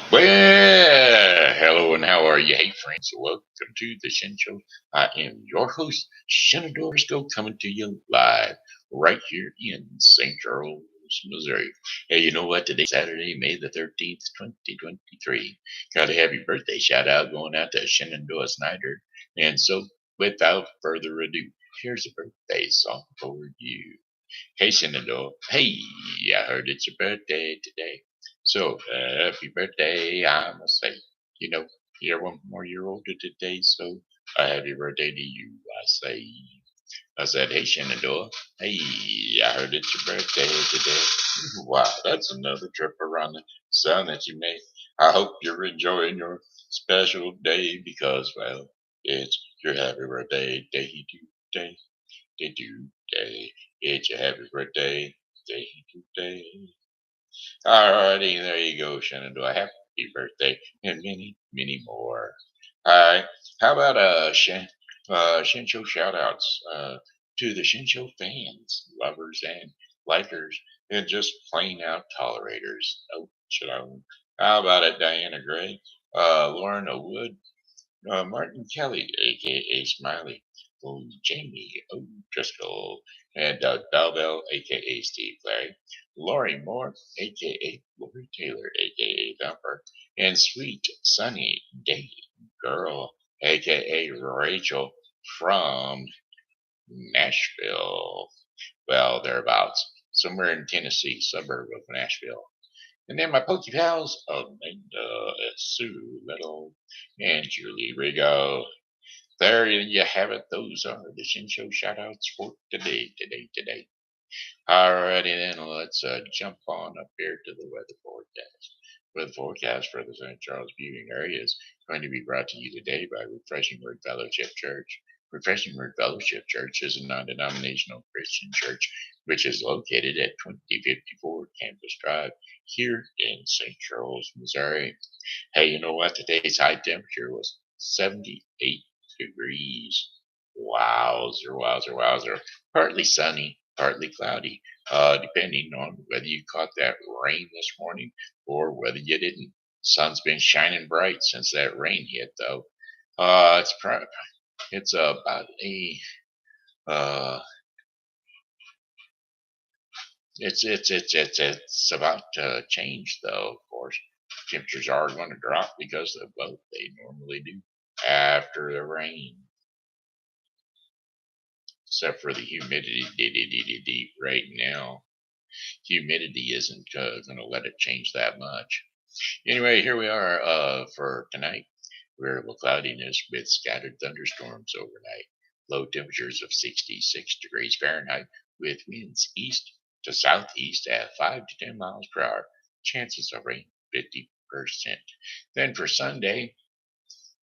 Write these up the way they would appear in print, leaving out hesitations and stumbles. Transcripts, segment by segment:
Well, hello and how are you? Hey, friends, welcome to the Shen Show. I am your host, Shenandoah coming to you live right here in St. Charles, Missouri. Hey, you know what? Today's Saturday, May the 13th, 2023. Got a happy birthday shout out going out to Shenandoah Snyder. And so, without further ado, here's a birthday song for you. Hey, Shenandoah. Hey, I heard it's your birthday today. So, happy birthday, I must say. You know, you're 1 more year older today, so happy birthday to you, I say. I said, hey, Shenandoah. Hey, I heard it's your birthday today. Wow, that's another trip around the sun that you made. I hope you're enjoying your special day because, well, it's your happy birthday day today. Did you day? It's your happy birthday day today. Alrighty, there you go, Shenandoah. Happy birthday and many, many more. Alright, how about Shen Show shout outs to the Shen Show fans, lovers, and likers, and just plain out tolerators. Oh, should I? How about it, Diana Gray, Lorna Wood, Martin Kelly, a.k.a. Smiley, Jamie O'Driscoll, and Bell, a.k.a. Steve Clary, Lori Moore, a.k.a. Lori Taylor, a.k.a. Thumper, and Sweet Sunny Day Girl, a.k.a. Rachel from Nashville. Well, thereabouts, somewhere in Tennessee, suburb of Nashville. And then my Pokey pals, Amanda, Sue Little, and Julie Regot. There you have it. Those are the Shin Show shout outs for today. Alrighty then, let's jump on up here to the weather forecast. Weather forecast for the St. Charles viewing area is going to be brought to you today by Refreshing Word Fellowship Church. Refreshing Word Fellowship Church is a non-denominational Christian church which is located at 2054 Campus Drive here in St. Charles, Missouri. Hey, you know what? Today's high temperature was 78 degrees. Wowzer. Partly sunny, partly cloudy, depending on whether you caught that rain this morning or whether you didn't. Sun's been shining bright since that rain hit, though. It's about a uh, it's about to change, though. Of course, temperatures are going to drop because of both they normally do after the rain, except for the humidity right now. Humidity isn't going to let it change that much. Anyway, here we are for tonight. Variable cloudiness with scattered thunderstorms overnight. Low temperatures of 66 degrees Fahrenheit with winds east to southeast at 5 to 10 miles per hour. Chances of rain 50%. Then for Sunday,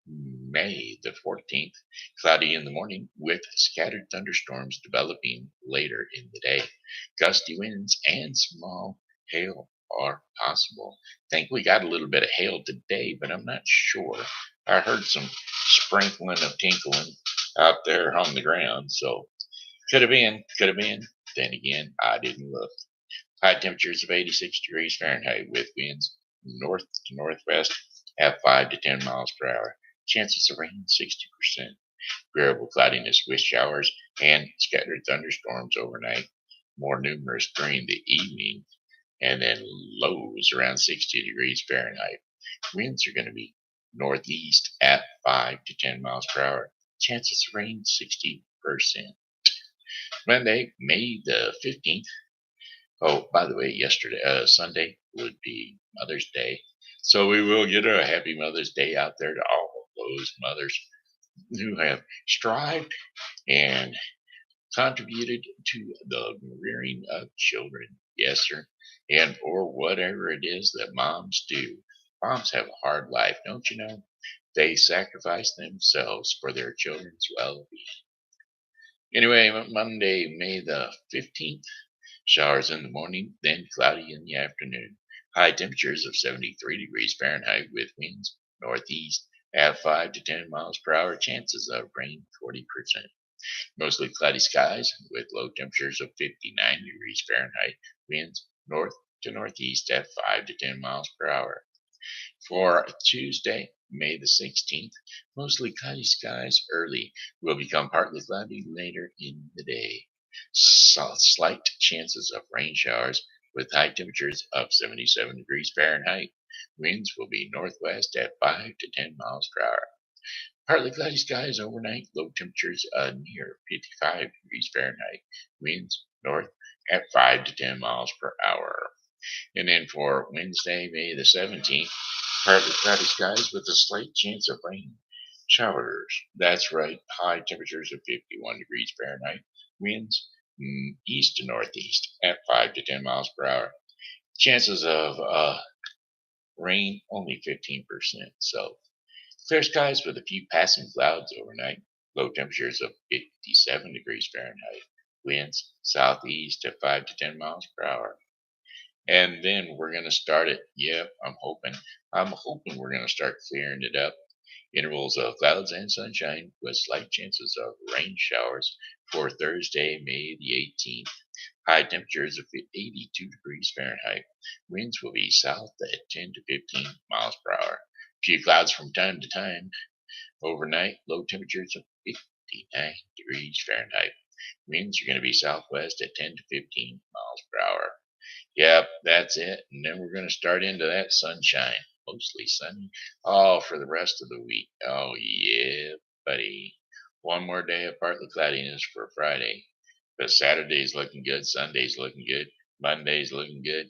May the 14th, cloudy in the morning with scattered thunderstorms developing later in the day. Gusty winds and small hail are possible. Think we got a little bit of hail today, but I'm not sure. I heard some sprinkling of tinkling out there on the ground, so could have been. Then again, I didn't look. High temperatures of 86 degrees Fahrenheit with winds north to northwest at 5 to 10 miles per hour. Chances of rain 60%. Variable cloudiness with showers and scattered thunderstorms overnight. More numerous during the evening, and then lows around 60 degrees Fahrenheit. Winds are going to be northeast at 5 to 10 miles per hour. Chances of rain 60%. Monday, May the 15th. Oh, by the way, yesterday, Sunday would be Mother's Day. So we will get a happy Mother's Day out there to all those mothers who have strived and contributed to the rearing of children. Yes, sir. And for whatever it is that moms do. Moms have a hard life, don't you know? They sacrifice themselves for their children's well being. Anyway, Monday, May the 15th. Showers in the morning, then cloudy in the afternoon. High temperatures of 73 degrees Fahrenheit with winds northeast at 5 to 10 miles per hour. Chances of rain 40%. Mostly cloudy skies with low temperatures of 59 degrees Fahrenheit. Winds north to northeast at 5 to 10 miles per hour. For Tuesday, May the 16th, mostly cloudy skies early will become partly cloudy later in the day. Slight chances of rain showers with high temperatures of 77 degrees Fahrenheit. Winds will be northwest at 5 to 10 miles per hour. Partly cloudy skies overnight, low temperatures near 55 degrees Fahrenheit. Winds north at 5 to 10 miles per hour. And then for Wednesday, May the 17th, partly cloudy skies with a slight chance of rain showers. That's right, high temperatures of 51 degrees Fahrenheit. Winds east to northeast at 5 to 10 miles per hour. Chances of rain only 15%. So clear skies with a few passing clouds overnight. Low temperatures of 57 degrees Fahrenheit. Winds southeast at 5 to 10 miles per hour. And then we're going to start it. Yep, I'm hoping we're going to start clearing it up. Intervals of clouds and sunshine with slight chances of rain showers for Thursday, May the 18th. High temperatures of 82 degrees Fahrenheit. Winds will be south at 10 to 15 miles per hour. Few clouds from time to time. Overnight, low temperatures of 59 degrees Fahrenheit. Winds are going to be southwest at 10 to 15 miles per hour. Yep, that's it. And then we're going to start into that sunshine. Mostly sunny. Oh, for the rest of the week. Oh, yeah, buddy. One more day of partly cloudiness for Friday. But Saturday's looking good. Sunday's looking good. Monday's looking good.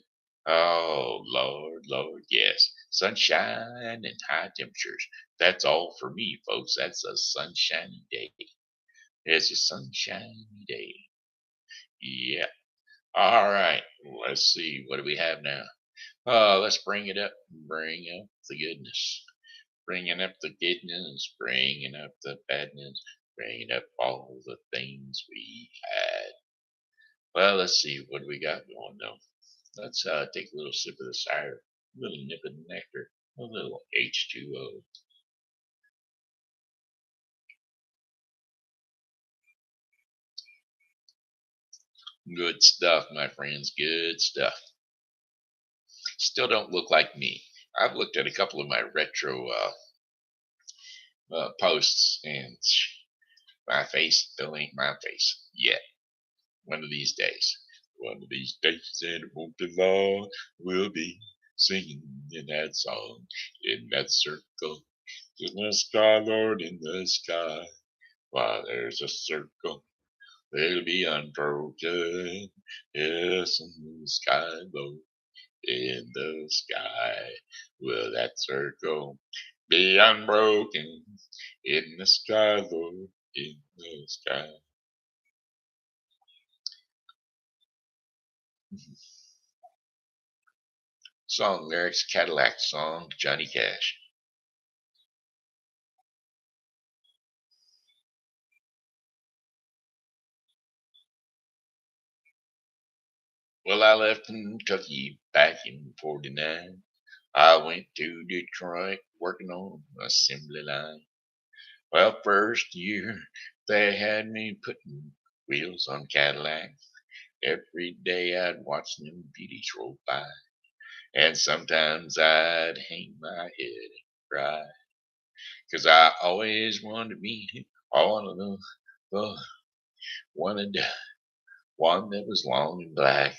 Oh, Lord, Lord, yes. Sunshine and high temperatures. That's all for me, folks. That's a sunshiny day. It's a sunshiny day. Yeah. All right. Let's see. What do we have now? Let's bring it up. Bring up the goodness. Bringing up the goodness. Bringing up the badness. Bringing up all the things we had. Well, let's see. What do we got going though? Let's take a little sip of the cider. A little nip of nectar. A little H2O. Good stuff, my friends. Good stuff. Still don't look like me. I've looked at a couple of my retro posts, and my face still ain't my face yet. One of these days. One of these days, and it won't be long, we'll be singing in that song, in that circle. In the sky, Lord, in the sky. While there's a circle, it'll be unbroken. Yes, in the sky, Lord, in the sky. Will that circle be unbroken? In the sky, Lord, in the sky. Song lyrics, Cadillac song, Johnny Cash. Well, I left Kentucky back in '49. I went to Detroit working on assembly line. Well, first year they had me putting wheels on Cadillac. Every day I'd watch them beauties roll by. And sometimes I'd hang my head and cry. 'Cause I always wanted to be all of the wanted one that was long and black.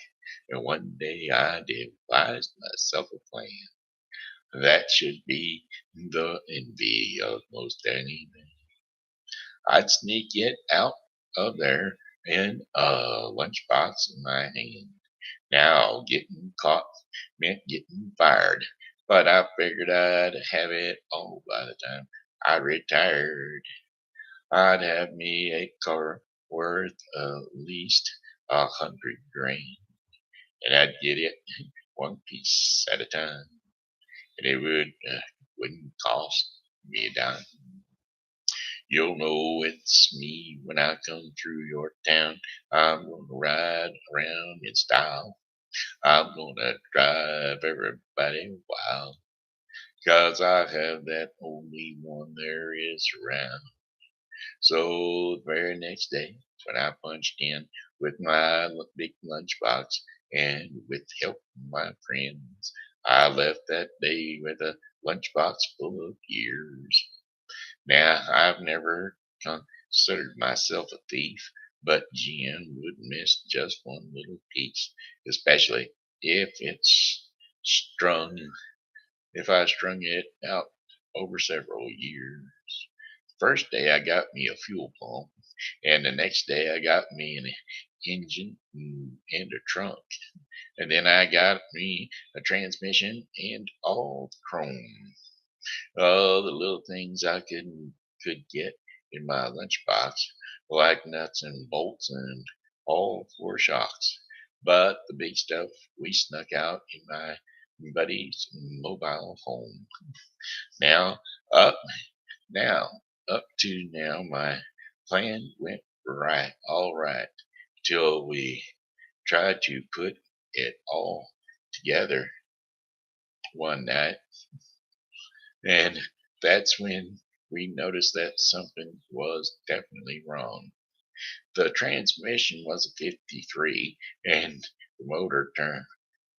And one day I devised myself a plan that should be the envy of most anything. I'd sneak it out of there in a lunchbox in my hand. Now, getting caught meant getting fired, but I figured I'd have it all by the time I retired. I'd have me a car worth at least 100 grand, and I'd get it one piece at a time, and it wouldn't cost me a dime. You'll know it's me when I come through your town. I'm gonna ride around in style. I'm gonna drive everybody wild. 'Cause I have that only one there is around. So the very next day, when I punched in with my big lunchbox and with help from my friends, I left that day with a lunchbox full of years. Now, I've never considered myself a thief, but Jen would miss just one little piece, especially if it's strung, if I strung it out over several years. First day I got me a fuel pump, and the next day I got me an engine and a trunk, and then I got me a transmission and all chrome. All the little things I could get in my lunchbox, like nuts and bolts and all four shocks. But the big stuff we snuck out in my buddy's mobile home. Now up now up to now my plan went all right till we tried to put it all together one night, and that's when we noticed that something was definitely wrong. The transmission was a 53, and the motor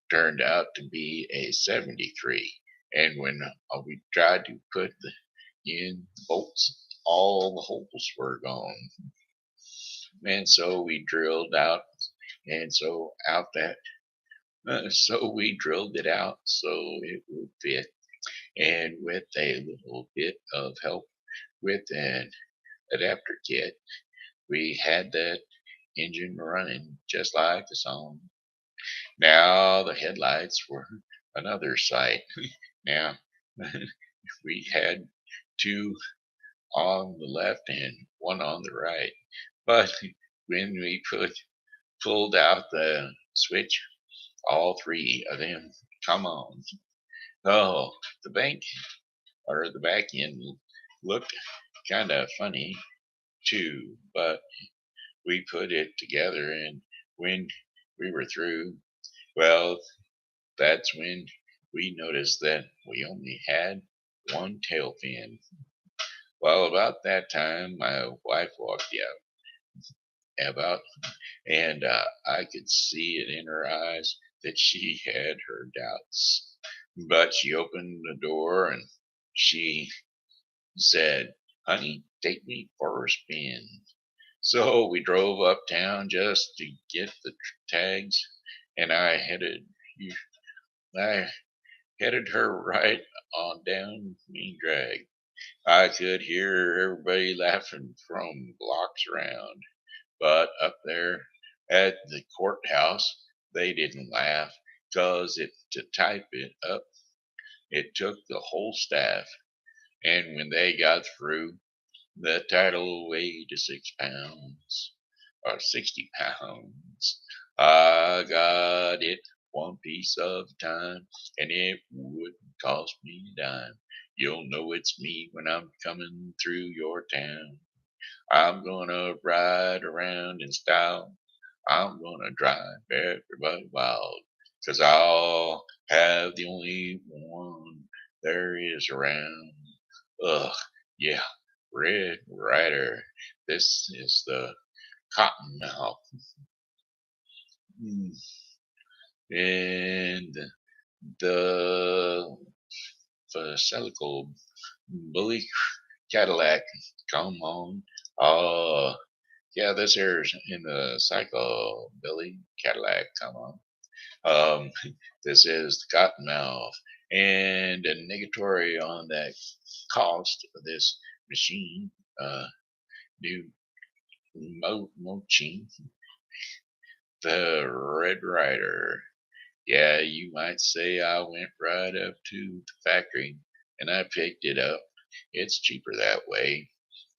turned out to be a 73. And when we tried to put in the bolts, all the holes were gone. And so we drilled out, and so out that, so we drilled it out so it would fit. And with a little bit of help with an adapter kit, we had that engine running just like the song. Now the headlights were another sight. Now we had two on the left and one on the right. But when we pulled out the switch, all three of them come on. Oh, the bank or the back end looked kind of funny too, but we put it together, and when we were through, well, that's when we noticed that we only had one tail fin. Well, about that time, my wife walked about, and I could see it in her eyes that she had her doubts. But she opened the door and she said, "Honey, take me for a spin." So we drove uptown just to get the tags, and I headed her right on down Main Drag. I could hear everybody laughing from blocks around, but up there at the courthouse, they didn't laugh, 'cause to type it up, it took the whole staff, and when they got through, the title weighed 6 pounds or 60 pounds. I got it one piece of time, and it wouldn't cost me a dime. You'll know it's me when I'm coming through your town. I'm gonna ride around in style. I'm gonna drive everybody wild, 'cause I'll have the only one there is around. Ugh, yeah, Red Rider. This is the Cottonmouth. Mm. And the Faselical Bully Cadillac. Come on. Yeah, this here's in the Cycle Billy Cadillac. Come on. Um, this is the Cottonmouth. And a negatory on that cost of this machine, new Mochin, the Red Rider. Yeah, you might say I went right up to the factory and I picked it up. It's cheaper that way.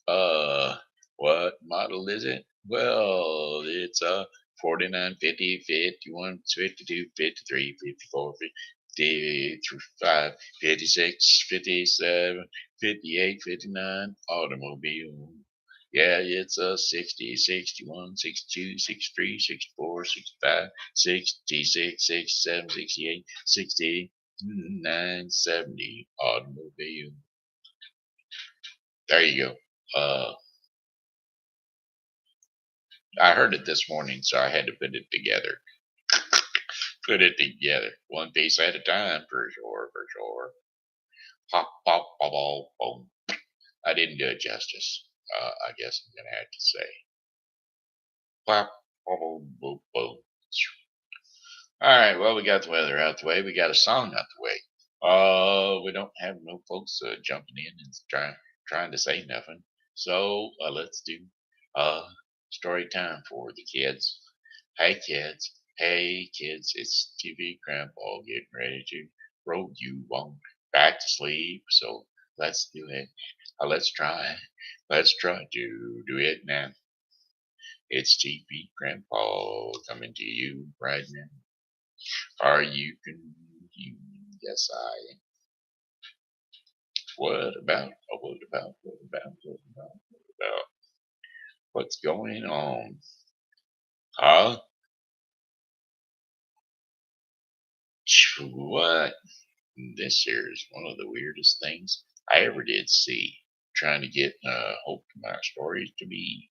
Uh, what model is it? Well, it's a 49, 50, 51, 52, 53, 54, 55, 56, 57, 58, 59 automobile. Yeah, it's a 60, 61, 62, 63, 64, 65, 66, 67, 68, 69, 70 automobile. There you go. I heard it this morning, so I had to put it together. Put it together, one piece at a time, for sure, for sure. Pop, pop, pop, pop, boom. I didn't do it justice. I guess I'm gonna have to say, pop, pop, boom, boom, boom. All right, well, we got the weather out the way. We got a song out the way. We don't have no folks jumping in and trying to say nothing. So let's do story time for the kids. Hey kids, it's TV Grandpa getting ready to roll you on back to sleep. So let's do it. Let's try to do it now. It's TV Grandpa coming to you right now. Are you confused? Yes, I am. What about? What about? What about? What about? What about? What's going on? Huh? What? This here is one of the weirdest things I ever did see. Trying to get hope my stories to be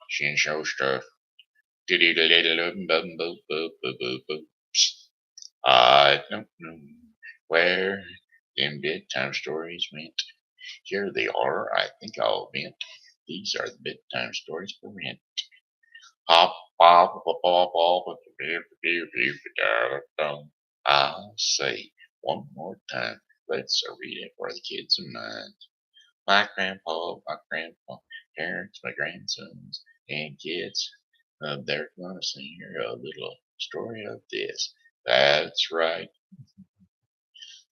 Shen Show stuff. I don't know where them bedtime stories went. Here they are. I think I'll vent. These are the bedtime stories for rent. Pop, pop, pop, pop, pop, I'll say one more time. Let's read it for the kids of mine. My grandpa, parents, my grandsons, and kids. They're going to sing here a little story of this. That's right.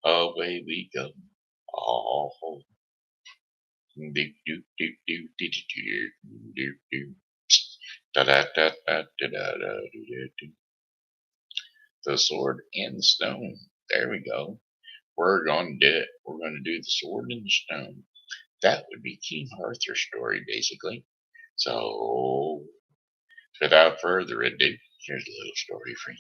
Away we go. Oh, do do do do do do do do do. Da da da da da da da do. The sword and the stone. There we go. We're going to do it. We're going to do the sword and the stone. That would be King Arthur's story, basically. So, without further ado, here's a little story for you.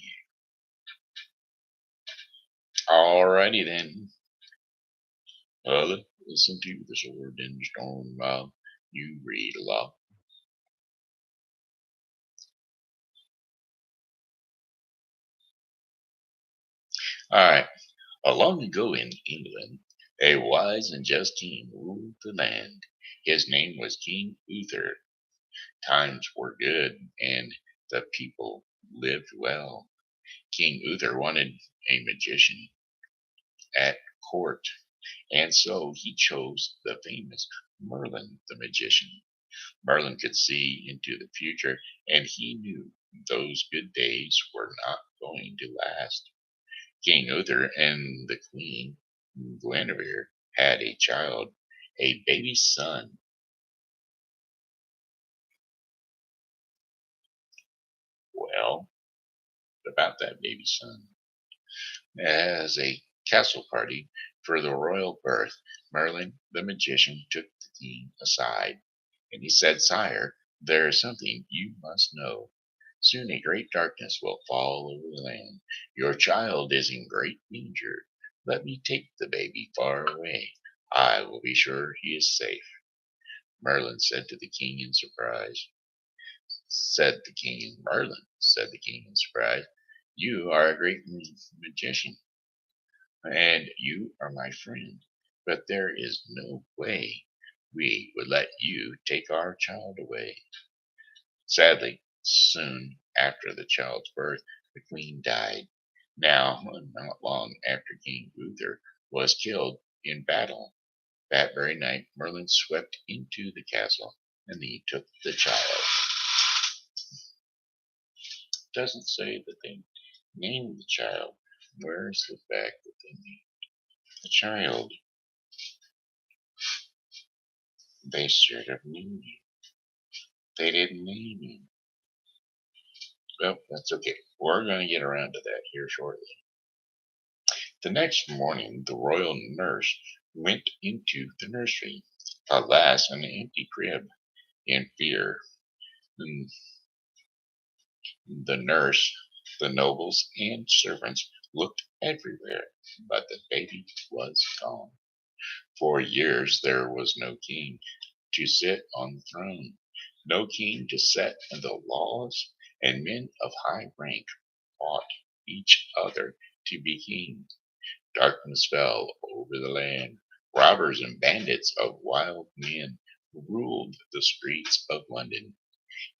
Alrighty then. Listen to the sword and the stone while you read aloud. Alright. Long ago in England, a wise and just king ruled the land. His name was King Uther. Times were good, and the people lived well. King Uther wanted a magician at court, and so he chose the famous Merlin the magician. Merlin could see into the future, and he knew those good days were not going to last. King Uther and the Queen Guinevere had a child, a baby son. Well, about that baby son. As a castle party for the royal birth, Merlin the magician took the king aside, and he said, Sire, there is something you must know. Soon a great darkness will fall over the land. Your child is in great danger. Let me take the baby far away. I will be sure he is safe. Merlin said to the king in surprise. Said the king in surprise, you are a great magician, and you are my friend, but there is no way we would let you take our child away. Sadly, soon after the child's birth, the queen died. Now, not long after King Uther was killed in battle, that very night Merlin swept into the castle and he took the child. Doesn't say that they named the child. Where's the fact that they named the child? They should have named him. They didn't name him. Well, that's okay. We're going to get around to that here shortly. The next morning, the royal nurse went into the nursery. Alas, an empty crib. In fear, the nurse, the nobles, and servants looked everywhere, but the baby was gone. For years there was no king to sit on the throne, no king to set the laws, and men of high rank fought each other to be king. Darkness fell over the land. Robbers and bandits of wild men ruled the streets of London.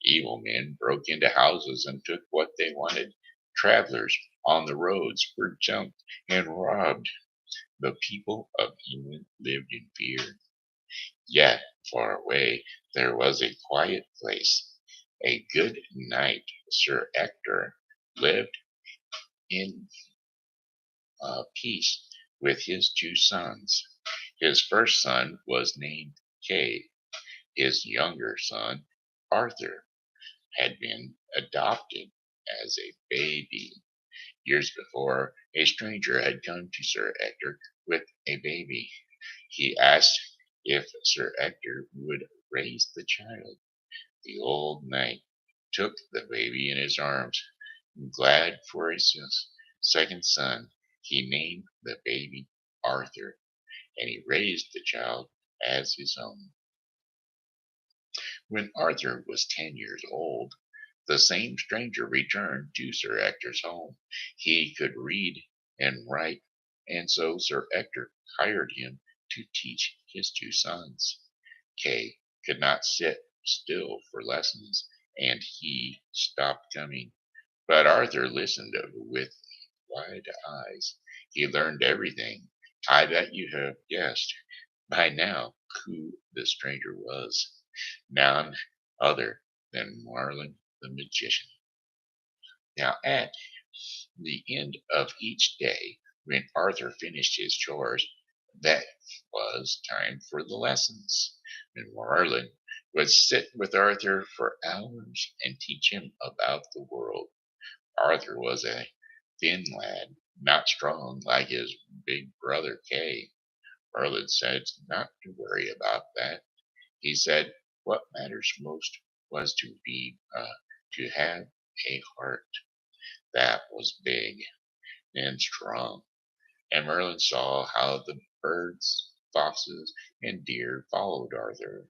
Evil men broke into houses and took what they wanted. Travelers on the roads were jumped and robbed. The people of England lived in fear. Yet, far away, there was a quiet place. A good knight, Sir Ector, lived in peace with his two sons. His first son was named Kay. His younger son, Arthur, had been adopted as a baby. Years before, a stranger had come to Sir Ector with a baby. He asked if Sir Ector would raise the child. The old knight took the baby in his arms. Glad for his second son, he named the baby Arthur, and he raised the child as his own. When Arthur was 10 years old, the same stranger returned to Sir Ector's home. He could read and write, and so Sir Ector hired him to teach his two sons. Kay could not sit still for lessons, and he stopped coming. But Arthur listened with wide eyes. He learned everything. I bet you have guessed by now who the stranger was. None other than Merlin the magician. Now, at the end of each day, when Arthur finished his chores, that was time for the lessons. And Merlin would sit with Arthur for hours and teach him about the world. Arthur was a thin lad, not strong like his big brother Kay. Merlin said not to worry about that. He said what matters most was to have a heart that was big and strong. And Merlin saw how the birds, foxes, and deer followed Arthur.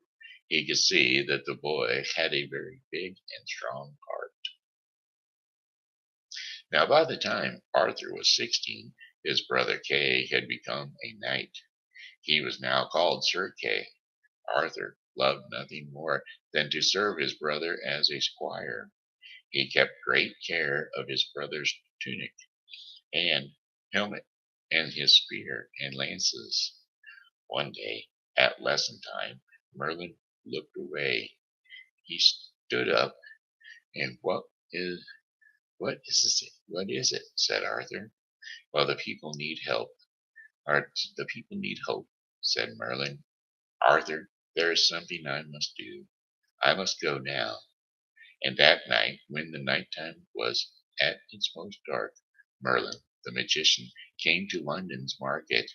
He could see that the boy had a very big and strong heart. Now, by the time Arthur was 16, his brother Kay had become a knight. He was now called Sir Kay. Arthur loved nothing more than to serve his brother as a squire. He kept great care of his brother's tunic and helmet and his spear and lances. One day, at lesson time, Merlin looked away. He stood up, and what is it? Said Arthur. Well, the people need help. The people need hope, said Merlin. Arthur, there is something I must do. I must go now. And that night, when the nighttime was at its most dark, Merlin, the magician, came to London's market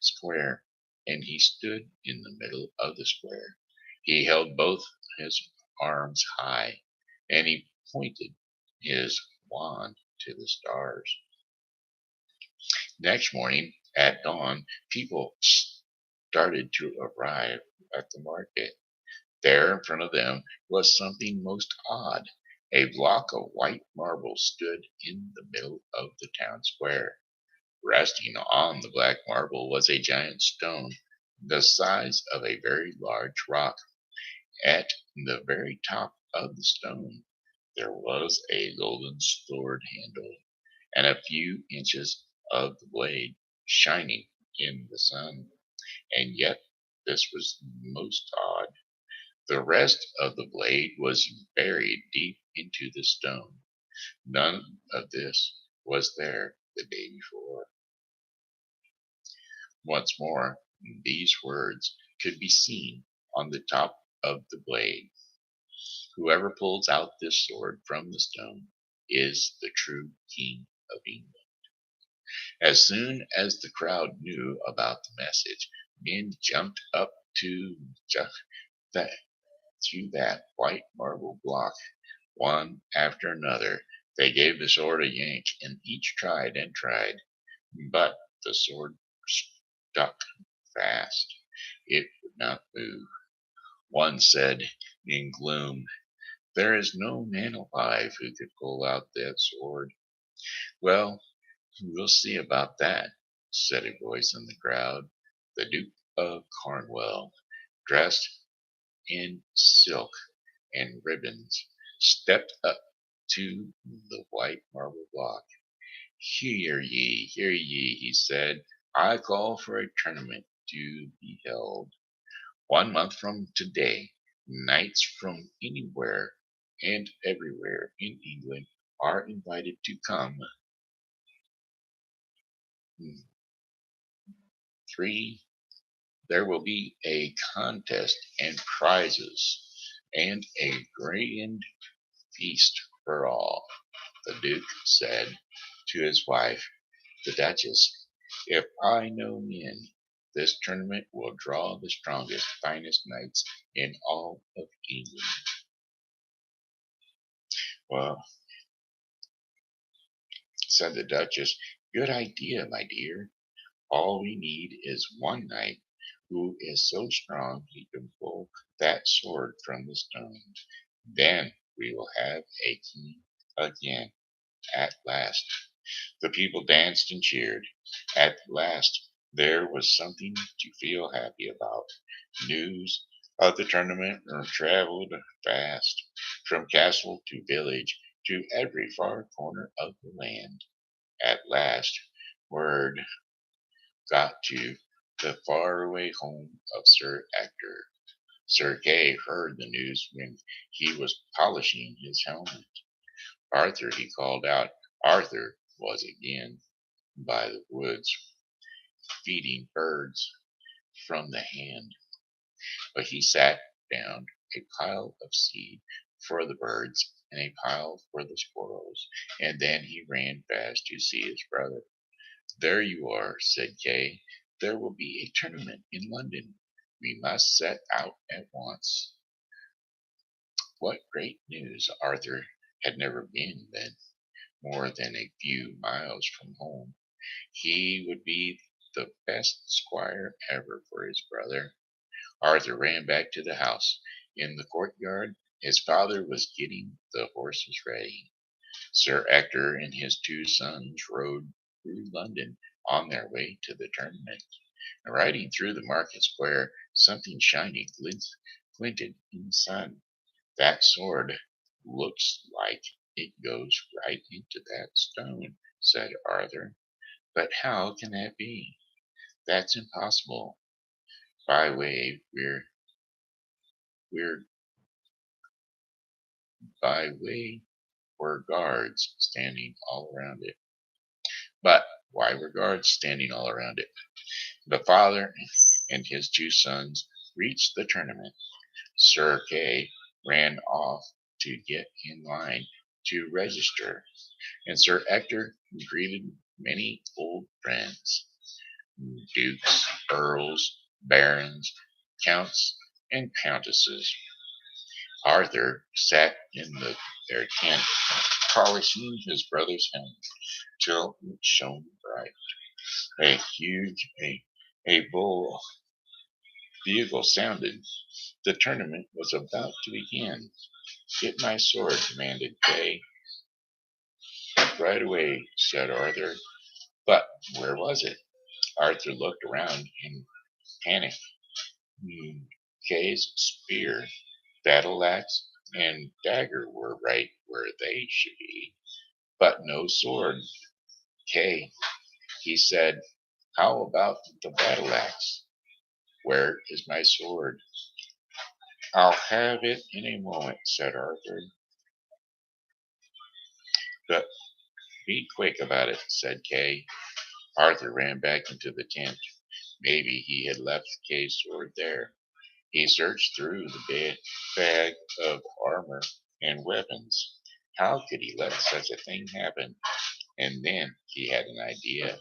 square, and he stood in the middle of the square. He held both his arms high, and he pointed his wand to the stars. Next morning, at dawn, people started to arrive at the market. There in front of them was something most odd. A block of white marble stood in the middle of the town square. Resting on the black marble was a giant stone, the size of a very large rock. At the very top of the stone there was a golden sword handle, and a few inches of the blade shining in the sun. And yet this was most odd. The rest of the blade was buried deep into the stone. None of this was there the day before. Once more, these words could be seen on the top of the blade. Whoever pulls out this sword from the stone is the true King of England. As soon as the crowd knew about the message, men jumped up to that through that white marble block, one after another. They gave the sword a yank, and each tried and tried, but the sword stuck fast. It would not move. One said in gloom, "There is no man alive who could pull out that sword." Well, we'll see about that, said a voice in the crowd. The Duke of Cornwall, dressed in silk and ribbons, stepped up to the white marble block. Hear ye, he said. I call for a tournament to be held 1 month from today. Knights from anywhere and everywhere in England are invited to come. 3. There will be a contest and prizes and a grand feast for all. The Duke said to his wife, the Duchess, if I know men, this tournament will draw the strongest, finest knights in all of England. Well, said the Duchess, good idea, my dear. All we need is one knight who is so strong he can pull that sword from the stone. Then we will have a king again at last. The people danced and cheered. At last there was something to feel happy about. News of the tournament traveled fast from castle to village to every far corner of the land. At last word got to the faraway home of Sir Ector. Sir Kay heard the news when he was polishing his helmet. Arthur, he called out. Arthur was again by the woods, feeding birds from the hand. But he sat down a pile of seed for the birds and a pile for the squirrels, and then he ran fast to see his brother. There you are, said Kay. There will be a tournament in London. We must set out at once. What great news! Arthur had never been then more than a few miles from home. He would be the best squire ever for his brother. Arthur ran back to the house. In the courtyard, his father was getting the horses ready. Sir Ector and his 2 sons rode through London on their way to the tournament. Riding through the market square, something shiny glinted in the sun. That sword looks like it goes right into that stone, said Arthur. But how can that be? That's impossible. By way, we're by way were guards standing all around it. But why were guards standing all around it? The father and his 2 sons reached the tournament. Sir Kay ran off to get in line to register, and Sir Ector greeted many old friends, dukes, earls, barons, counts, and countesses. Arthur sat in their tent, polishing his brother's helmet till it shone bright. A huge bull bugle sounded. The tournament was about to begin. Get my sword, commanded Kay. Right away, said Arthur. But where was it? Arthur looked around in panic. Kay's spear, battle axe, and dagger were right where they should be, but no sword. Kay, he said, how about the battle axe? Where is my sword? I'll have it in a moment, said Arthur. But be quick about it, said Kay. Arthur ran back into the tent. Maybe he had left Kay's sword there. He searched through the bag of armor and weapons. How could he let such a thing happen? And then he had an idea.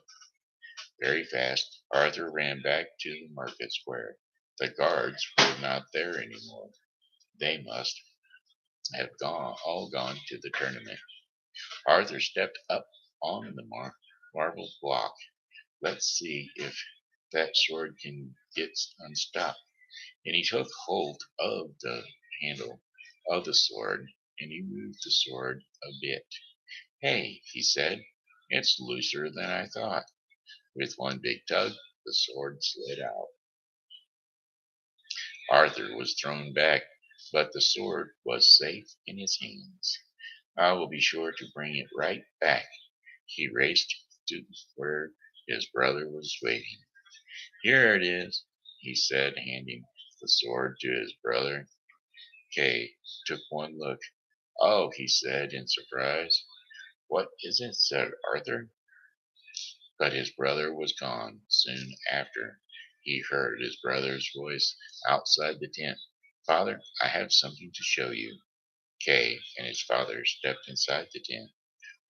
Very fast, Arthur ran back to the market square. The guards were not there anymore. They must have all gone to the tournament. Arthur stepped up on the marble block. Let's see if that sword can get unstuck. And he took hold of the handle of the sword and he moved the sword a bit. Hey, he said, it's looser than I thought. With one big tug, the sword slid out. Arthur was thrown back, but the sword was safe in his hands. I will be sure to bring it right back. He raced to where his brother was waiting. Here it is, he said, handing the sword to his brother. Kay took one look. Oh, he said in surprise. What is it? Said Arthur. But his brother was gone. Soon after, he heard his brother's voice outside the tent. Father, I have something to show you. Kay and his father stepped inside the tent.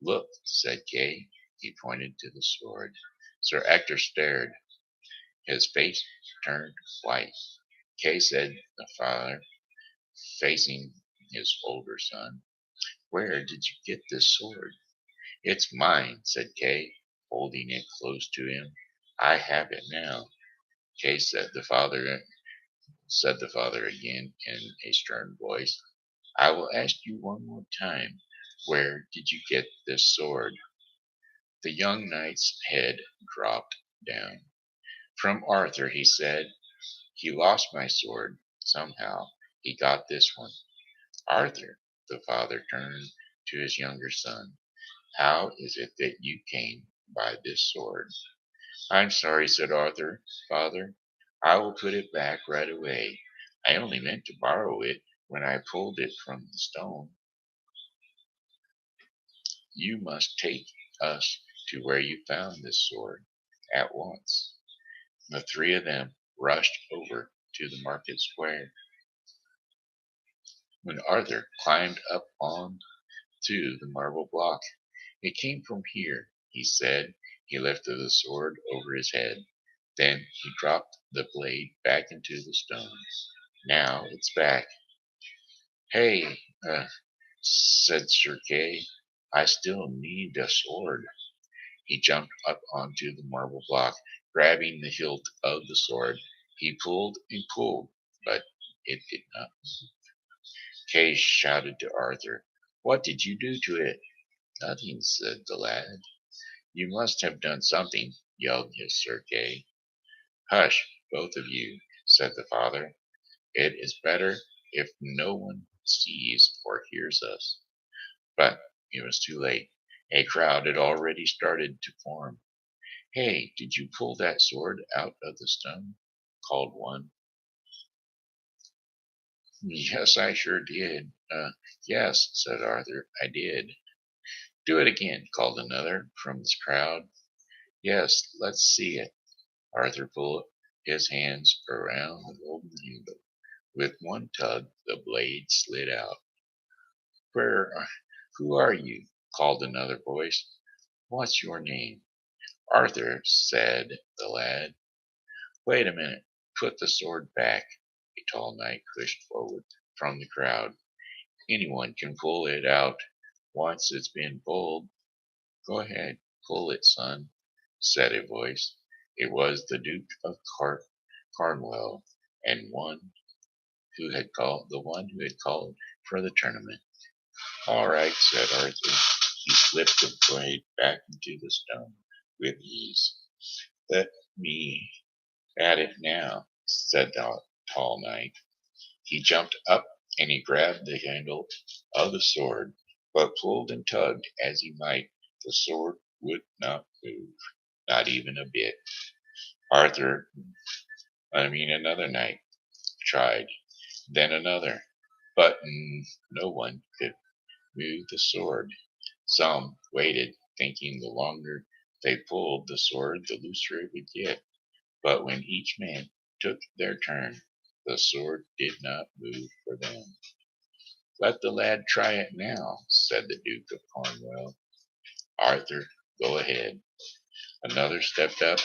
Look, said Kay. He pointed to the sword. Sir Ector stared. His face turned white. Kay said, the father, facing his older son, where did you get this sword? It's mine, said Kay, holding it close to him. I have it now. Kay said the father again in a stern voice. I will ask you one more time. Where did you get this sword? The young knight's head dropped down. From Arthur, he said. He lost my sword. Somehow he got this one. Arthur, the father turned to his younger son. How is it that you came by this sword? I'm sorry, said Arthur. Father, I will put it back right away. I only meant to borrow it when I pulled it from the stone. You must take us to where you found this sword at once. The three of them rushed over to the market square. When Arthur climbed up on to the marble block, it came from here, he said. He lifted the sword over his head. Then he dropped the blade back into the stone. Now it's back. Hey, said Sir Kay, I still need a sword. He jumped up onto the marble block, grabbing the hilt of the sword. He pulled and pulled, but it did not. Kay shouted to Arthur, what did you do to it? Nothing, said the lad. You must have done something, yelled his Sir Kay. Hush, both of you, said the father. It is better if no one sees or hears us. But it was too late. A crowd had already started to form. Hey, did you pull that sword out of the stone? Called one. Yes, I sure did. Yes, said Arthur, I did. Do it again, called another from this crowd. Yes, let's see it. Arthur pulled his hands around the golden handle. With one tug, the blade slid out. Where, who are you? Called another voice. What's your name? Arthur, said the lad. Wait a minute. Put the sword back. A tall knight pushed forward from the crowd. Anyone can pull it out once it's been pulled. Go ahead, pull it, son, said a voice. It was the Duke of Cornwall, and the one who had called for the tournament. All right, said Arthur. He slipped the blade back into the stone with ease. Let me at it now, said the tall knight. He jumped up and he grabbed the handle of the sword, but pulled and tugged as he might, the sword would not move, not even a bit. Arthur, another knight tried, then another, but no one could move the sword. Some waited, thinking the longer they pulled the sword, the looser it would get. But when each man took their turn, the sword did not move for them. Let the lad try it now, said the Duke of Cornwall. Arthur, go ahead. Another stepped up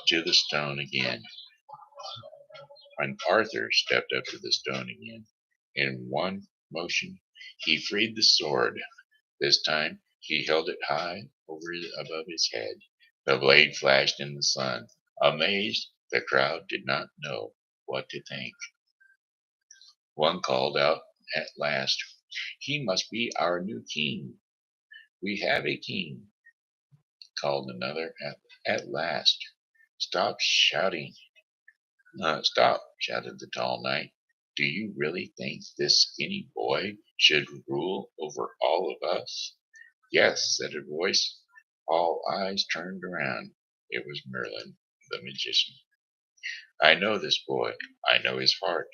to the stone again, and Arthur stepped up to the stone again. In one motion, he freed the sword. This time, he held it high above his head. The blade flashed in the sun. Amazed, the crowd did not know what to think. One called out at last, he must be our new king. We have a king, called another at last. Stop shouting. Stop, shouted the tall knight. Do you really think this skinny boy should rule over all of us? Yes, said a voice. All eyes turned around. It was Merlin, the magician. I know this boy. I know his heart.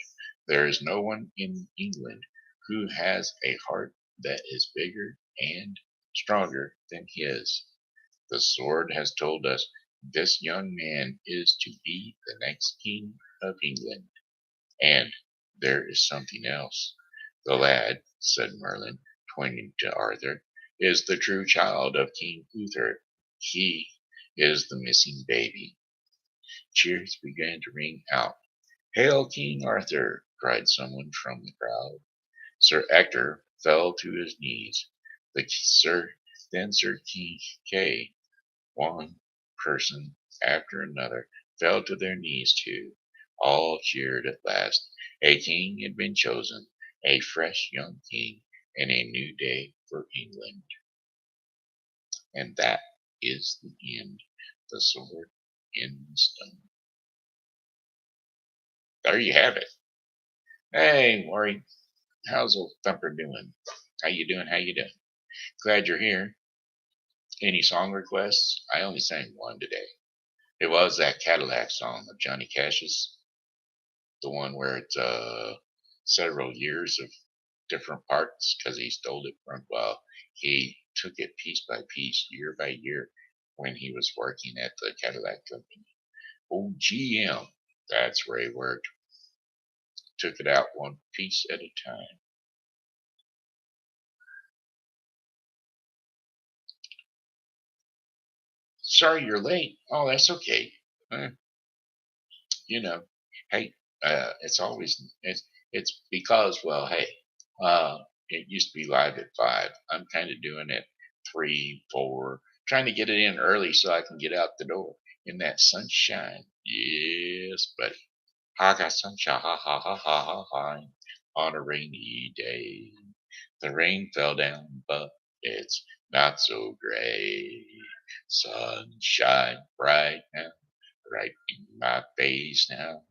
There is no one in England who has a heart that is bigger and stronger than his. The sword has told us this young man is to be the next king of England. And there is something else. The lad, said Merlin, pointing to Arthur, is the true child of King Uther. He is the missing baby. Cheers began to ring out. Hail King Arthur! Cried someone from the crowd. Sir Ector fell to his knees. Then Sir King Kay, one person after another, fell to their knees too. All cheered at last. A king had been chosen, a fresh young king, and a new day for England. And that is the end. The sword in the stone. There you have it. Hey, Maury, how's old Thumper doing? How you doing? How you doing? Glad you're here. Any song requests? I only sang one today. It was that Cadillac song of Johnny Cash's, the one where it's several years of different parts because he stole it from, well, he took it piece by piece, year by year when he was working at the Cadillac company. Oh, GM, that's where he worked. Took it out one piece at a time. Sorry you're late. Oh, that's okay. Uh, you know, hey, it's because, well, hey, it used to be live at 5. I'm kind of doing it 3, 4, trying to get it in early so I can get out the door in that sunshine. Yes, buddy. I got sunshine, ha ha ha ha ha ha, on a rainy day. The rain fell down, but it's not so gray. Sunshine bright now, right in my face now.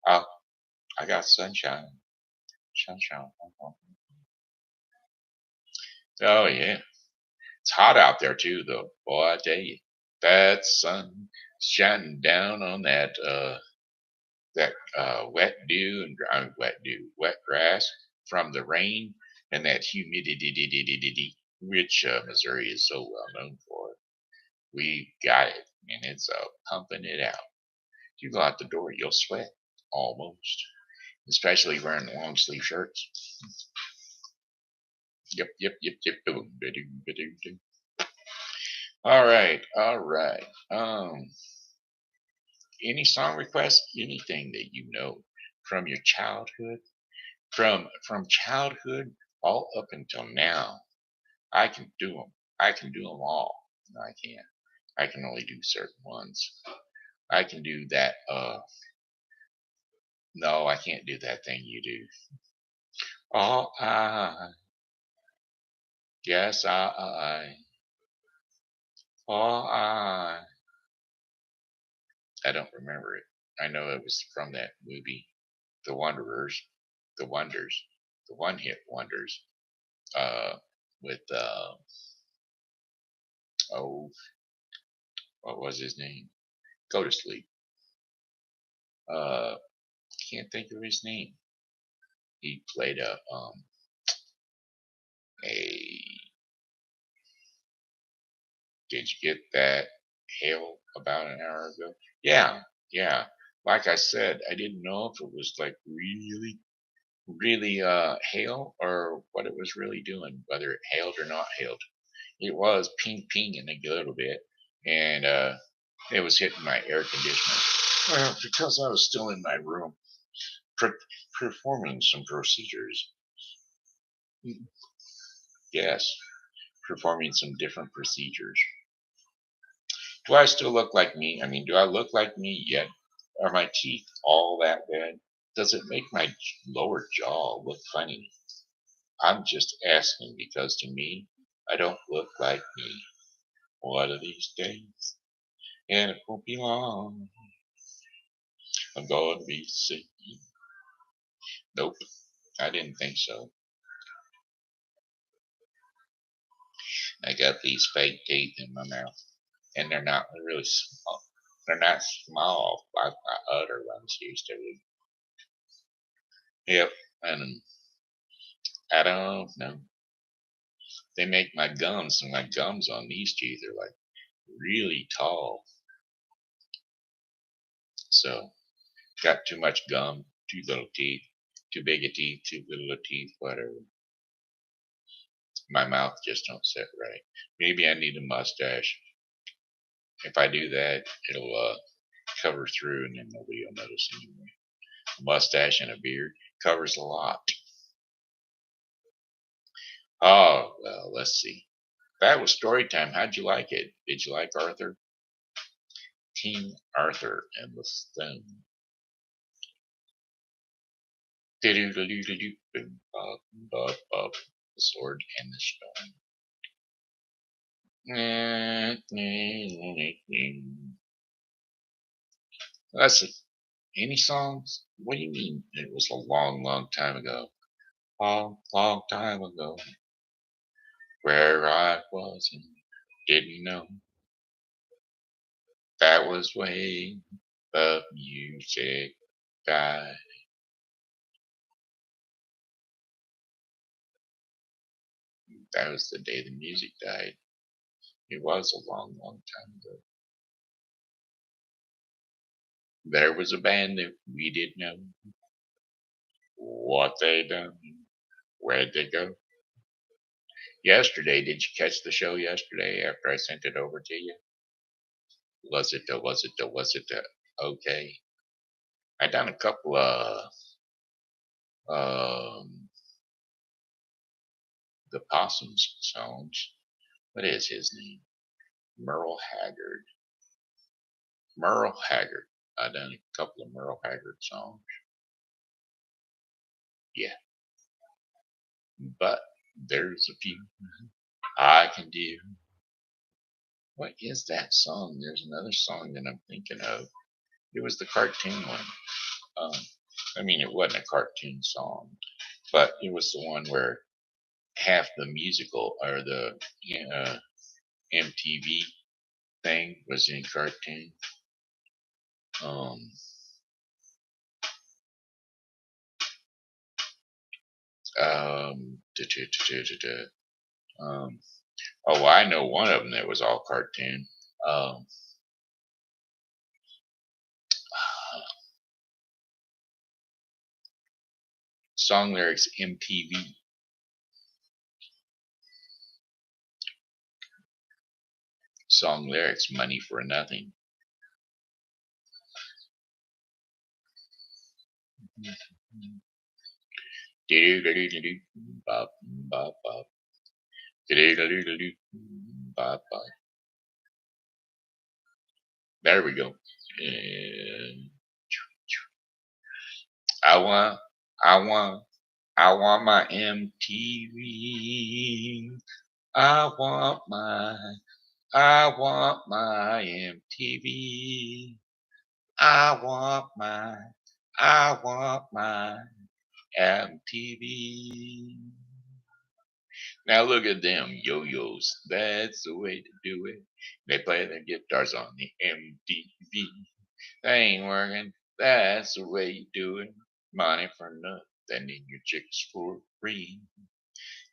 Oh, I got sunshine, sunshine. Oh yeah, it's hot out there too, though. Boy, I tell you, that sun shining down on that wet dew and wet grass from the rain and that humidity, which Missouri is so well known for. We got it, and it's pumping it out. You go out the door, you'll sweat almost, especially wearing long sleeve shirts. Yep, yep, yep, yep. Boom, ba-doom, ba-doom, doom. All right, all right. Any song requests, anything that you know from your childhood, from childhood all up until now. I can do them. I can do them all. No, I can't. I can only do certain ones. I can do that. No, I can't do that thing you do. Oh, yes, oh, I don't remember it. I know it was from that movie, The Wanderers, The Wonders, the One Hit Wonders, uh, with oh, what was his name? Go to sleep. Uh, can't think of his name. He played a. Did you get that hail about an hour ago? Yeah, yeah. Like I said, I didn't know if it was like really, really hail or what it was really doing, whether it hailed or not hailed. It was pinging a little bit, and it was hitting my air conditioner. Well, because I was still in my room per- performing some procedures. Yes, performing some different procedures. Do I still look like me? I mean, do I look like me yet? Are my teeth all that bad? Does it make my lower jaw look funny? I'm just asking because to me, I don't look like me. One of these days, and it won't be long, I'm going to be sick. Nope, I didn't think so. I got these fake teeth in my mouth, and they're not really small. They're not small like my other ones used to be. Yep, and I don't know. They make my gums, and my gums on these teeth are like really tall. So, got too much gum, too little teeth, too big a teeth, too little a teeth, whatever. My mouth just don't sit right. Maybe I need a mustache. If I do that, it'll cover through, and then nobody will notice anyway. A mustache and a beard covers a lot. Oh well, let's see. That was story time. How'd you like it? Did you like Arthur? King Arthur and the Stone. The sword and the stone. Let's see. Any songs? What do you mean? It was a long, long time ago. Long, long time ago. Where I was and didn't know. That was way the music died. That was the day the music died. It was a long, long time ago. There was a band that we didn't know what they done, where'd they go. Yesterday, did you catch the show yesterday after I sent it over to you? Was it okay? I done a couple of um, the Possums songs. What is his name? Merle Haggard. Merle Haggard. I done a couple of Merle Haggard songs. Yeah, but there's a few I can do. What is that song? There's another song that I'm thinking of. It was the cartoon one. Um, I mean, it wasn't a cartoon song, but it was the one where half the musical or the MTV thing was in cartoon. Um, da, da, da, da, da, um, oh, I know one of them that was all cartoon. Um, song lyrics MTV. Song lyrics Money for Nothing. Bop, bop, bop. Bop, bop. There we go. And I want, I want, I want my MTV. I want my MTV. I want my, I want my MTV. Now look at them yo-yos. That's the way to do it. They play their guitars on the MTV. They ain't working. That's the way you do it. Money for nothing and your chicks for free.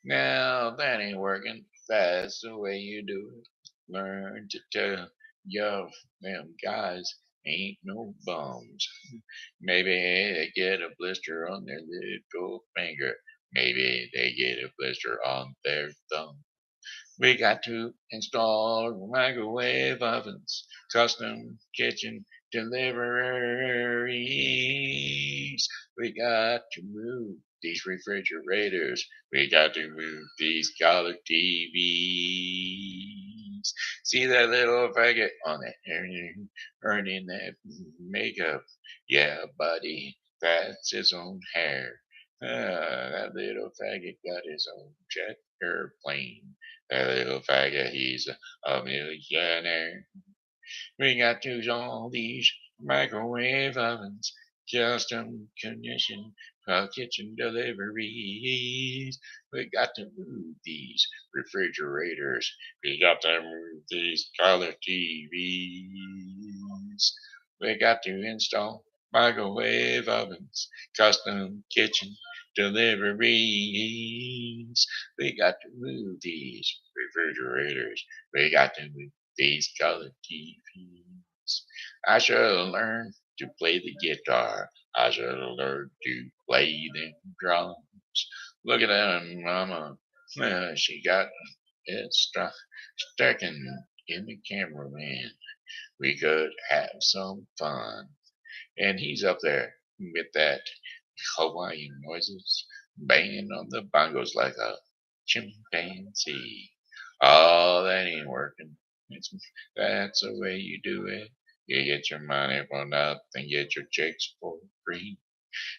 Now that ain't working. That's the way you do it. Learn to tell your them guys ain't no bums. Maybe they get a blister on their little finger. Maybe they get a blister on their thumb. We got to install microwave ovens, custom kitchen deliveries. We got to move these refrigerators. We got to move these color TVs. See that little faggot on that earning that makeup. Yeah, buddy, that's his own hair. That little faggot got his own jet airplane. That little faggot, he's a millionaire. We got to use all these microwave ovens, custom condition for kitchen deliveries. We got to move these refrigerators. We got to move these color TVs. We got to install microwave ovens, custom kitchen deliveries. We got to move these refrigerators. We got to move these color TVs. I should have learned to play the guitar. I should have learned to play them drums. Look at that mama. She got it stuck in the cameraman. We could have some fun. And he's up there with that Hawaiian noises, banging on the bongos like a chimpanzee. Oh, that ain't working. It's, that's the way you do it. You get your money for nothing, get your checks for free.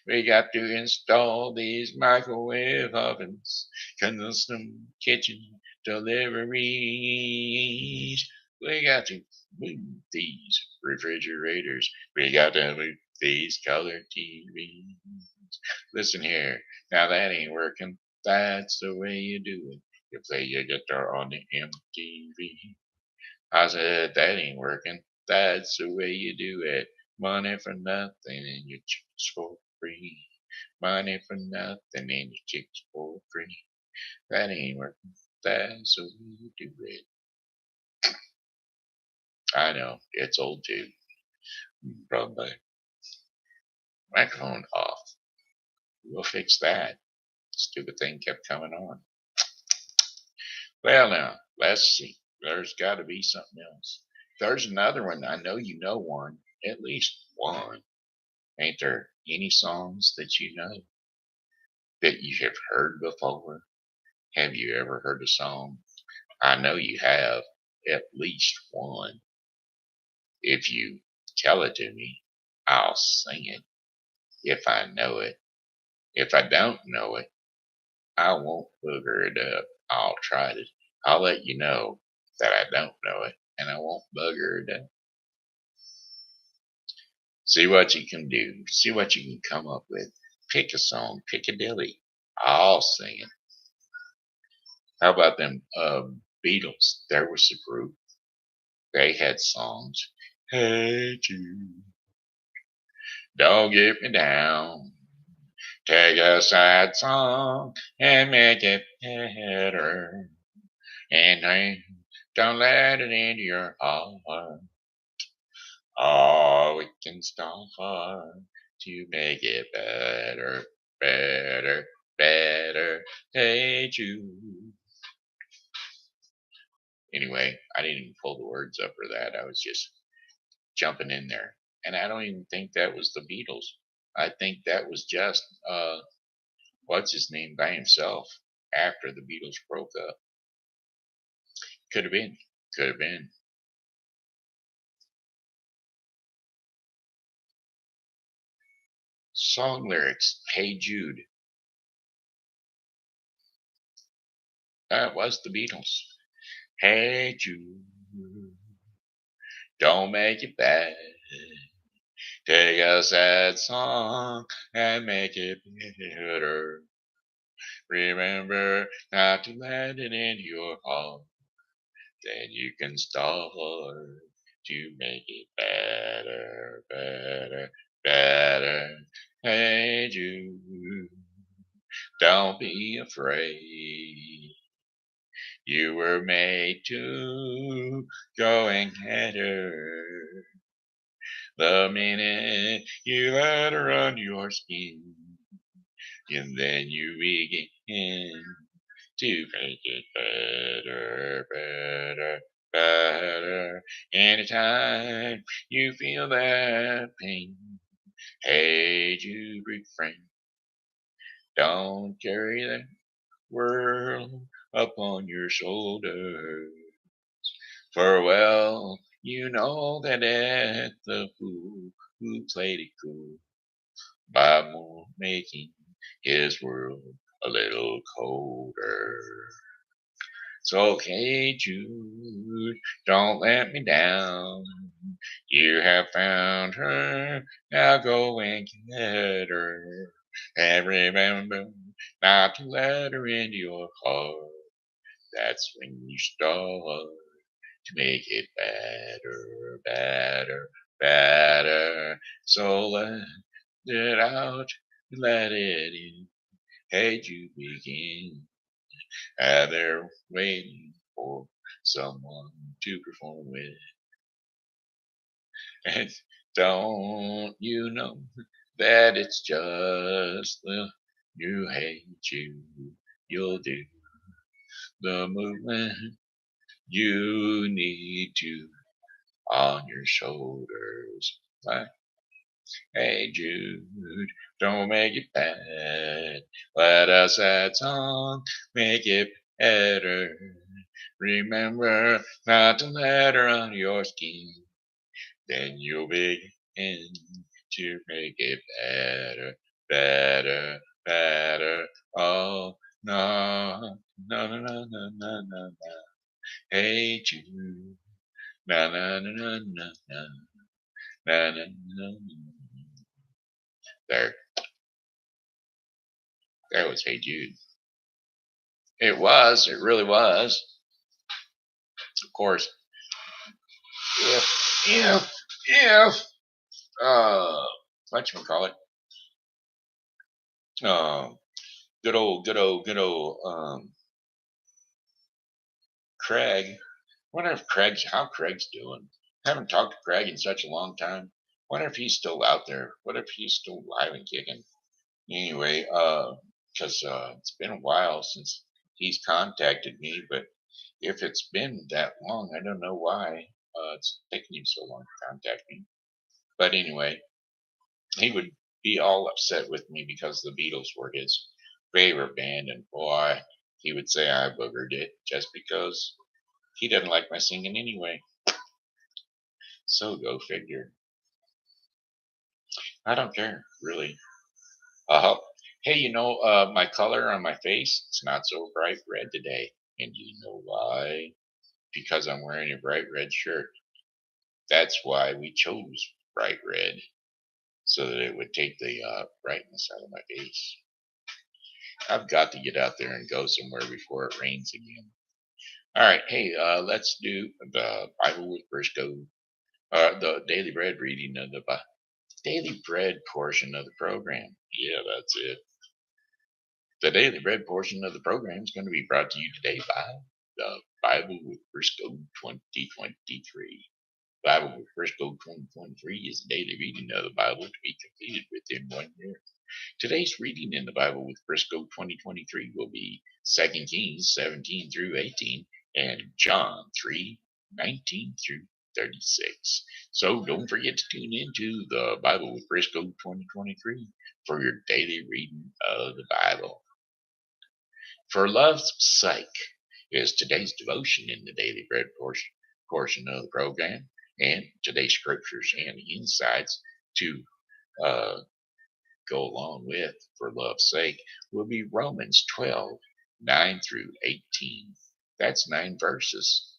We got to install these microwave ovens, custom kitchen deliveries. We got to move these refrigerators. We got to move these color TVs. Listen here, now that ain't working. That's the way you do it. You play your guitar on the MTV. I said that ain't working. That's the way you do it. Money for nothing and your chicks for free. Money for nothing and your chicks for free. That ain't working. That's the way you do it. I know, it's old too. Probably. Microphone off. We'll fix that. Stupid thing kept coming on. Well, now, let's see. There's got to be something else. There's another one. I know you know one. At least one. Ain't there any songs that you know that you have heard before? Have you ever heard a song? I know you have at least one. If you tell it to me, I'll sing it if I know it. If I don't know it, I won't booger it up. I'll try it. I'll let you know that I don't know it, and I won't bugger it up. See what you can do. See what you can come up with. Pick a song. Piccadilly. I'll sing it. How about them Beatles? There was a group. They had songs. Hey Jude, don't get me down. Take a sad song and make it better. And then don't let it into your heart. Oh, we can start to make it better, better, better. Hey Jude. Anyway, I didn't even pull the words up for that. I was just jumping in there. And I don't even think that was the Beatles. I think that was just what's his name by himself after the Beatles broke up. Could have been. Could have been. Song lyrics. Hey Jude. That was the Beatles. Hey Jude. Don't make it bad. Take a sad song and make it better. Remember not to let it in your heart. Then you can start to make it better, better, better. Hey Jude, don't be afraid. You were made to go and get her. The minute you let her on your skin, and then you begin to make it better, better, better. Anytime you feel that pain, hey, you big friend, don't carry the world upon your shoulders. For well, you know that at the fool who played it cool by making his world a little colder. So, hey Jude, don't let me down. You have found her, now go and get her. And remember not to let her into your heart. That's when you start to make it better, better, better. So let it out, let it in. Hey, you begin. And they're waiting for someone to perform with. And don't you know that it's just the you hate you. You'll do the movement you need to on your shoulders. Like, hey Jude, don't make it bad. Let us add song, make it better. Remember not to let her on your skin. Then you'll begin to make it better, better, better. Oh no, no, no, no, no, no, no, no. Hey Jude, na na na na na na na na na. There, that was Hey Jude. It was, it really was. Of course, if, whatchamacallit, um, good old, Craig. Wonder if how Craig's doing. Haven't talked to Craig in such a long time. Wonder if he's still out there. What if he's still alive and kicking? Anyway, because it's been a while since he's contacted me, but if it's been that long, I don't know why it's taking him so long to contact me. But anyway, he would be all upset with me because the Beatles were his favorite band, and boy, he would say I boogered it just because he doesn't like my singing anyway. So go figure. I don't care, really. Uh, hey, my color on my face, it's not so bright red today. And do you know why? Because I'm wearing a bright red shirt. That's why we chose bright red, so that it would take the brightness out of my face. I've got to get out there and go somewhere before it rains again. All right, hey, let's do the Bible with Briscoe, the daily bread reading of the daily bread portion of the program. Yeah, that's it. The daily bread portion of the program is going to be brought to you today by the Bible with Briscoe 2023. Bible with Briscoe 2023 is a daily reading of the Bible to be completed within 1 year. Today's reading in the Bible with Briscoe 2023 will be 2 Kings 17 through 18 and John 3:19 through 36. So don't forget to tune into the Bible with Briscoe 2023 for your daily reading of the Bible. For love's sake is today's devotion in the daily bread portion of the program, and today's scriptures and insights to uh, go along with for love's sake will be Romans 12:9 through 18. That's 9 verses.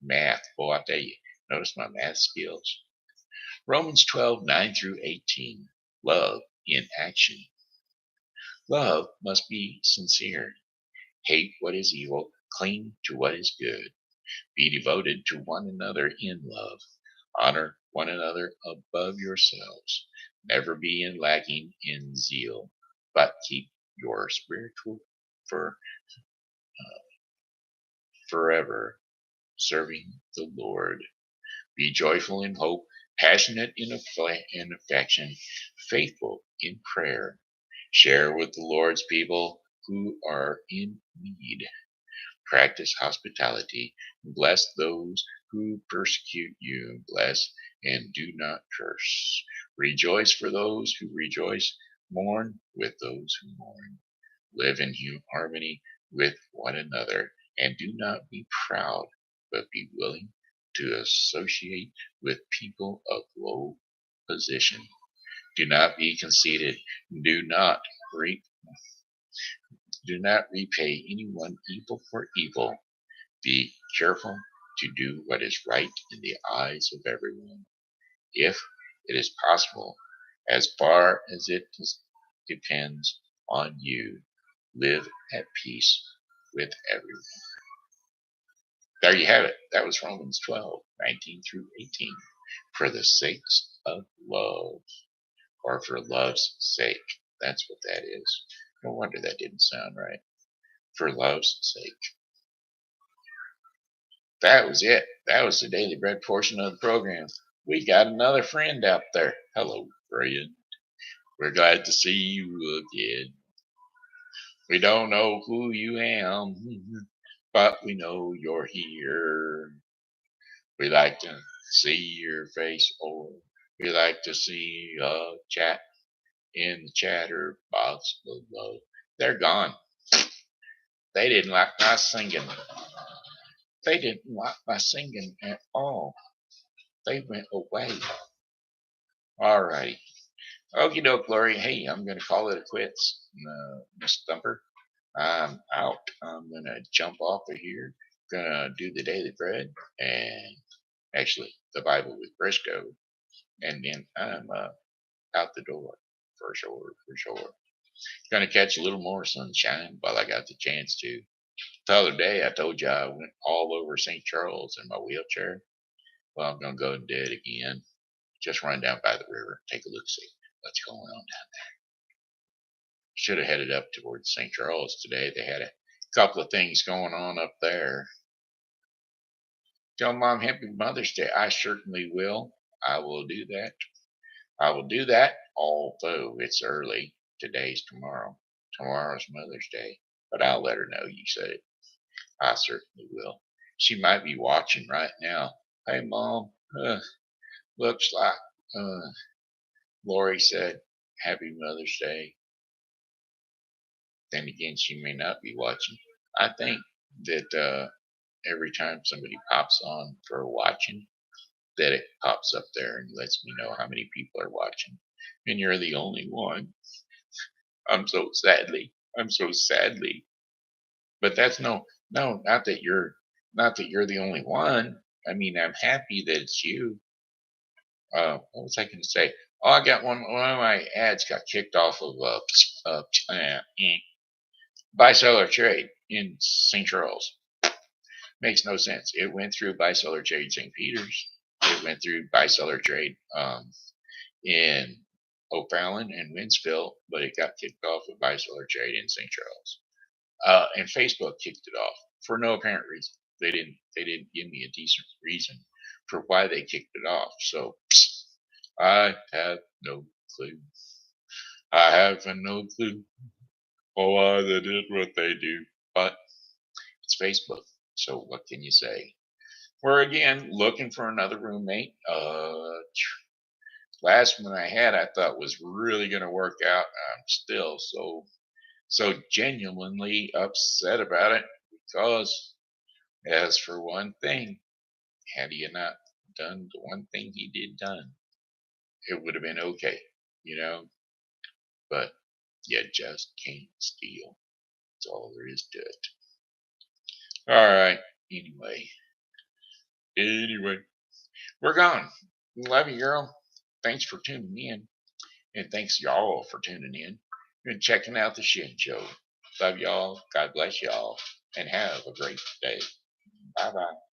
Math, boy, I tell you, notice my math skills. Romans 12:9 through 18. Love in action. Love must be sincere. Hate what is evil, cling to what is good. Be devoted to one another in love. Honor one another above yourselves. Never be lacking in zeal, but keep your spiritual for forever serving the Lord. Be joyful in hope, passionate in affection, faithful in prayer. Share with the Lord's people who are in need. Practice hospitality. Bless those who persecute you. Bless and do not curse. Rejoice for those who rejoice. Mourn with those who mourn. Live in harmony with one another. And do not be proud, but be willing to associate with people of low position. Do not be conceited. Do not re- Do not repay anyone evil for evil. Be careful to do what is right in the eyes of everyone. If it is possible, as far as it depends on you, live at peace with everyone. There you have it. That was Romans 12:19 through 18. For the sakes of love, or for love's sake. That's what that is. No wonder that didn't sound right. For love's sake. That was it. That was the daily bread portion of the program. We got another friend out there. Hello, friend. We're glad to see you again. We don't know who you am, but we know you're here. We like to see your face, or we like to see chat in the chatter box below. They're gone. They didn't like my singing. They didn't like my singing at all. They went away. All righty. Okie doke, Glory. Hey, I'm going to call it a quits. Miss Thumper, I'm out. I'm going to jump off of here. Going to do the daily bread and actually the Bible with Briscoe. And then I'm out the door for sure, for sure. Going to catch a little more sunshine while I got the chance to. The other day, I told you I went all over St. Charles in my wheelchair. Well, I'm going to go and do it again. Just run down by the river, take a look, see what's going on down there. Should have headed up towards St. Charles today. They had a couple of things going on up there. Tell Mom Happy Mother's Day. I certainly will. I will do that. I will do that, although it's early. Today's tomorrow. Tomorrow's Mother's Day. But I'll let her know you said it. I certainly will. She might be watching right now. Hey, Mom. Looks like Lori said Happy Mother's Day. Then again, she may not be watching. I think that every time somebody pops on for watching, that it pops up there and lets me know how many people are watching. And you're the only one. I'm so sadly. But that's no, not that you're the only one. I mean, I'm happy that it's you. What was I going to say? Oh, I got one of my ads got kicked off of buy seller trade in St. Charles. Makes no sense. It went through buy seller trade St. Peter's. It went through buy seller trade in O'Fallon and Winsville, but it got kicked off of buy seller trade in St. Charles. And Facebook kicked it off for no apparent reason. They didn't give me a decent reason for why they kicked it off. So I have no clue. I have no clue why they did what they do. But it's Facebook. So what can you say? We're again looking for another roommate. Last one I had, I thought was really going to work out. I'm still so genuinely upset about it because, as for one thing, had he not done the one thing he did done, it would have been okay, you know. But you just can't steal. That's all there is to it. All right. Anyway, we're gone. Love you, girl. Thanks for tuning in. And thanks y'all for tuning in and checking out the Shen Show. Love y'all. God bless y'all. And have a great day. Bye bye.